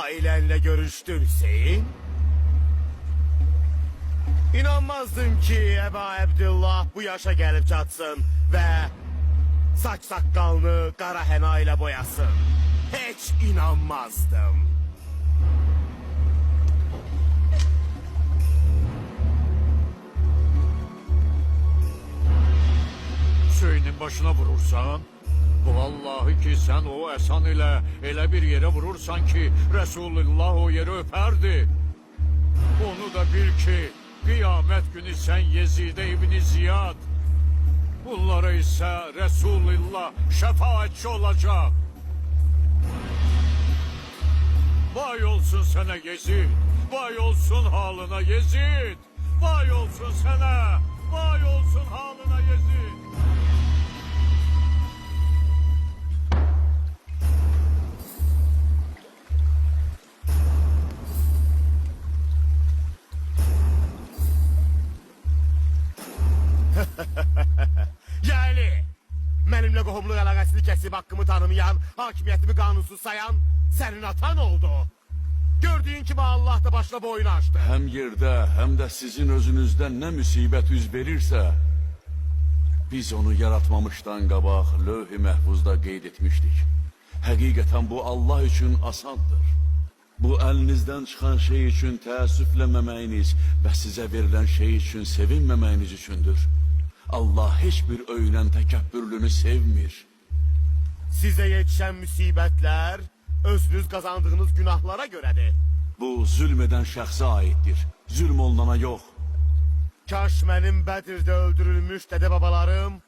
ailenle görüştün Hüseyin. İnanmazdım ki Eba Abdullah bu yaşa gelip çatsın ve saç sakalını kara hena ile boyasın. Hiç inanmazdım. Hüseyin'in başına vurursan, vallahi ki sen o Esan ile elə bir yere vurursan ki Resulullah o yeri öperdi. Onu da bil ki kıyamet günü sen Yezide İbni Ziyad, bunlara ise Resulullah şefaatçi olacak. Vay olsun sana Yezid, vay olsun halına Yezid, vay olsun sana, vay olsun halına Yezid. Yani benimle qohumluq əlaqəsini kəsib haqqımı tanımayan, hakimiyyətimi qanunsuz sayan senin atan oldu. Gördüğün kimi Allah da başla boyunu açtı. Hem yerde hem de sizin özünüzden ne musibet üz verirse, biz onu yaratmamıştan qabaq lövh-i məhfuzda qeyd etmişdik. Həqiqətən bu Allah üçün asandır. Bu elinizden çıkan şey için təəssüflənməməyiniz ve size verilen şey için sevinməməyiniz üçündür. Allah hiçbir övünen təkəbbürlünü sevmir. Size yetişen musibetler özünüz kazandığınız günahlara göredir. Bu zulmeden şəxsə aittir. Zulm olunana yox. Kaş benim Bedir'de öldürülmüş dede babalarım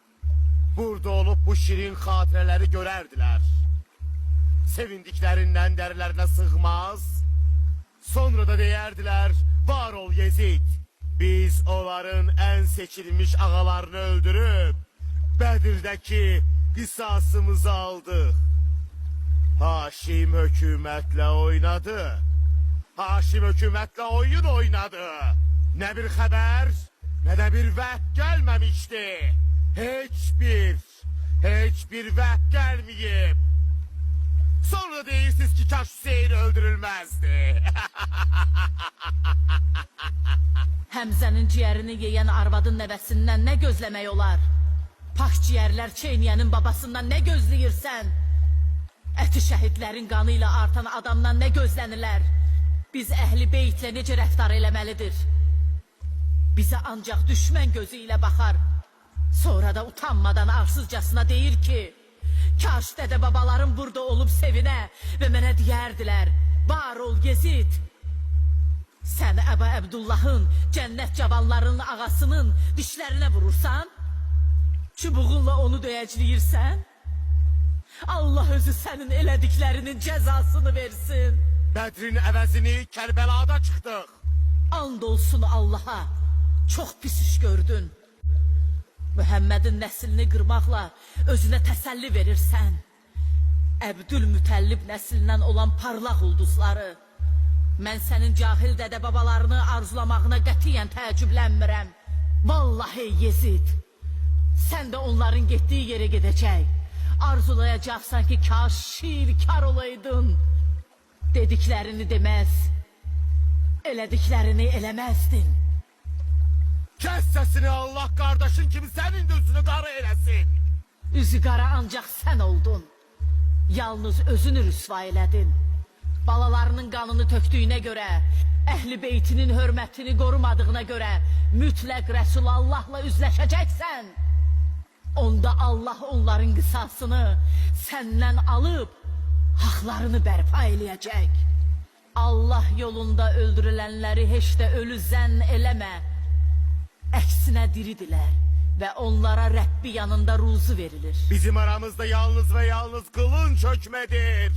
burada olup bu şirin hatireleri görerdiler. Sevindiklerinden derlerine sığmaz. Sonra da deyerdiler, var ol Yezid. Biz onların en seçilmiş ağalarını öldürüp Bedir'deki kısasımızı aldık. Haşim hükümetle oynadı. Haşim hükümetle oyun oynadı. Ne bir haber ne de bir vəd gelmemişti. Hiçbir vəd gelmeyip. Sonra deyirsiniz ki kaş Hüseyin öldürülmezdi. Həmzənin ciyərini yeyən arvadın nəvəsindən nə gözləmək olar? Pak ciyərlər çeynəyənin babasından nə gözləyirsən? Əti şəhidlərin qanı ilə artan adamdan nə gözlənirlər? Biz əhli beytlə necə rəftar eləməlidir? Bizə ancaq düşmən gözü ilə baxar. Sonra da utanmadan arsızcasına deyir ki, kaş dədə babalarım burada olub sevinə və mənə deyərdilər, var ol Yezid. Sən Əba Abdullahın, cənnət cavanlarının ağasının dişlərinə vurursan, çubuğunla onu döyəcləyirsən, Allah özü sənin elədiklərinin cəzasını versin. Bedrin əvəzini Kərbəlada çıxdıq. And olsun Allaha, çox pis iş gördün. Mühəmmədin nəslini qırmaqla özünə təsəlli verirsən. Əbdülmütəllib nəslindən olan parlaq ulduzları. Mən sənin cahil dədə babalarını arzulamağına qətiyyən təəccüblənmirəm. Vallahi Yezid, sən də onların getdiyi yerə gedəcək. Arzulayacaqsan ki kaş şiirkar olaydın. Dediklərini deməz, elədiklərini eləməzdin. Kes sesini, Allah kardeşin kimi senin de üzünü kara eylesin. Üzü qara ancaq sən oldun. Yalnız özünü rüsva elədin. Balalarının qanını tökdüyünə görə, əhli beytinin hörmətini qorumadığına görə mütləq Resulallahla üzləşəcəksən. Onda Allah onların qisasını səndən alıb haqlarını bərpa eləyəcək. Allah yolunda öldürülənləri heç də ölü zənn eləmə. Əksinə diridirlər və onlara Rəbbi yanında ruzu verilir. Bizim aramızda yalnız ve yalnız kılınç hükmedir.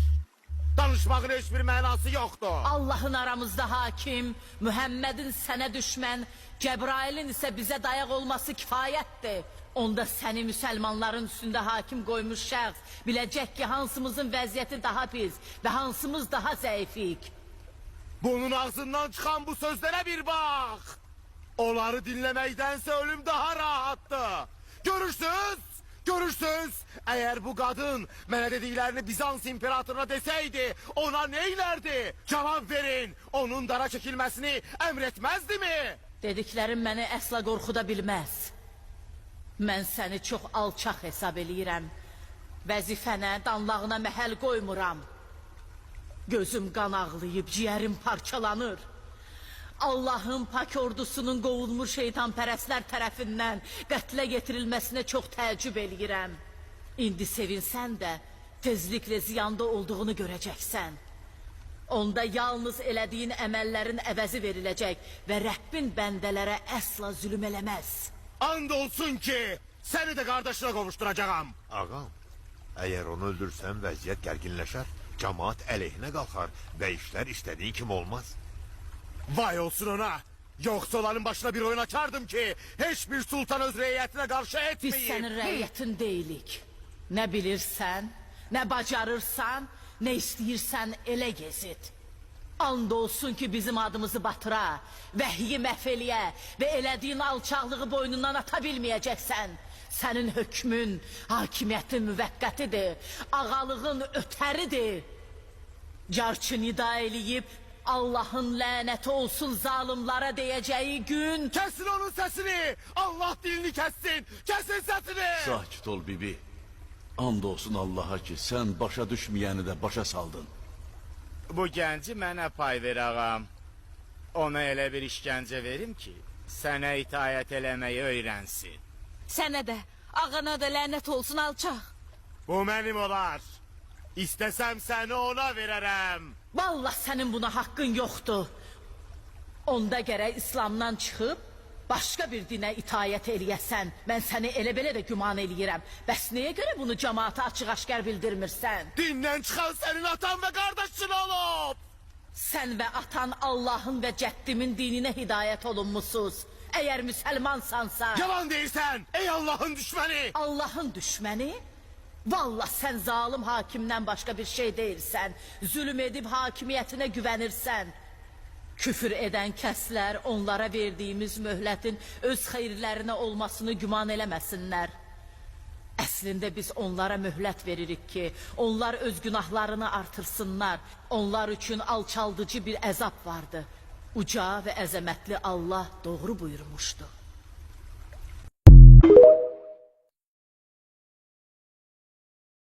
Danışmağın hiçbir mənası yoxdur. Allahın aramızda hakim, Mühəmmədin sənə düşmən, Cəbrailin isə bizə dayaq olması kifayətdir. Onda səni müsəlmanların üstündə hakim qoymuş şəxs biləcək ki, hansımızın vəziyyəti daha pis və hansımız daha zəifik. Bunun ağzından çıkan bu sözlere bir bak. Onları dinlemektense ölüm daha rahattı. Görürsünüz, Görürsünüz, eğer bu kadın mənə dediklerini Bizans imperatoruna deseydi, ona neylerdi? Cevap verin, onun dara çekilmesini emretmezdi mi? Dediklərim məni əsla qorxuda bilməz. Mən səni çox alçaq hesab eləyirəm. Vəzifənə, danlağına məhəl qoymuram. Gözüm qan ağlayıb, ciyərim parçalanır. Allah'ın pak ordusunun qovulmuş şeytanpərəstlər tərəfindən qətlə getirilməsinə çox təəccüb eləyirəm. İndi sevinsən də tezliklə ziyanda olduğunu görəcəksən. Onda yalnız elədiyin əməllərin əvəzi veriləcək və Rəbbin bəndələrə əsla zülüm eləməz. And olsun ki seni de kardeşine kavuşturacağım. Ağam, eğer onu öldürsen vəziyyət gərginləşər, cemaat əleyhinə qalxar və işlər istədiyi kimi olmaz. Vay olsun ona. Yoksa onların başına bir oyun açardım ki hiçbir sultan öz reyiyetine karşı Biz etmeyip. sənin rəiyyətin deyilik. Nə bilirsən, nə bacarırsan, nə istəyirsən elə gezit. And olsun ki bizim adımızı batıra, vəhyi məhv eləyə və elədiyin alçaqlığı boynundan ata bilməyəcəksən. Sənin hökmün, hakimiyyətin müvəqqətidir, ağalığın ötəridir. Carçı nida eləyib, Allah'ın lənəti olsun zalimlara deyəcəyi gün... Kesin onun sesini. Allah dilini kessin. Kesin sesini. Sakit ol bibi. And olsun Allah'a ki sen başa düşmeyeni de başa saldın. Bu genci mənə pay ver ağam. Ona elə bir işgəncə verim ki sənə itaət eləməyi öyrənsin. Sənə də, ağana da lənət olsun alçaq. Bu mənim olar. İstəsəm səni ona verərəm. Vallahi sənin buna haqqın yoxdur. Onda gərək İslamdan çıxıb başqa bir dinə itayət eləyəsən. Mən səni elə belə də güman eləyirəm. Bəs nəyə görə bunu cəmaata açıq-aşkar bildirmirsən? Dindən çıxan sənin atan və qardaşın olub. Sən və atan Allah'ın və cəddimin dininə hidayət olunmusuz. Əgər müsəlmansansa... Yalan deyirsən ey Allah'ın düşməni. Allah'ın düşməni? Vallahi sen zalim hakimden başka bir şey değilsen. Zulüm edip hakimiyetine güvenirsen. Küfür eden kəslər onlara verdiğimiz möhlətin öz xeyirlerine olmasını güman eləməsinlər. Əslində biz onlara möhlət veririk ki, onlar öz günahlarını artırsınlar. Onlar üçün alçaldıcı bir əzab vardı. Uca və əzəmətli Allah doğru buyurmuşdu.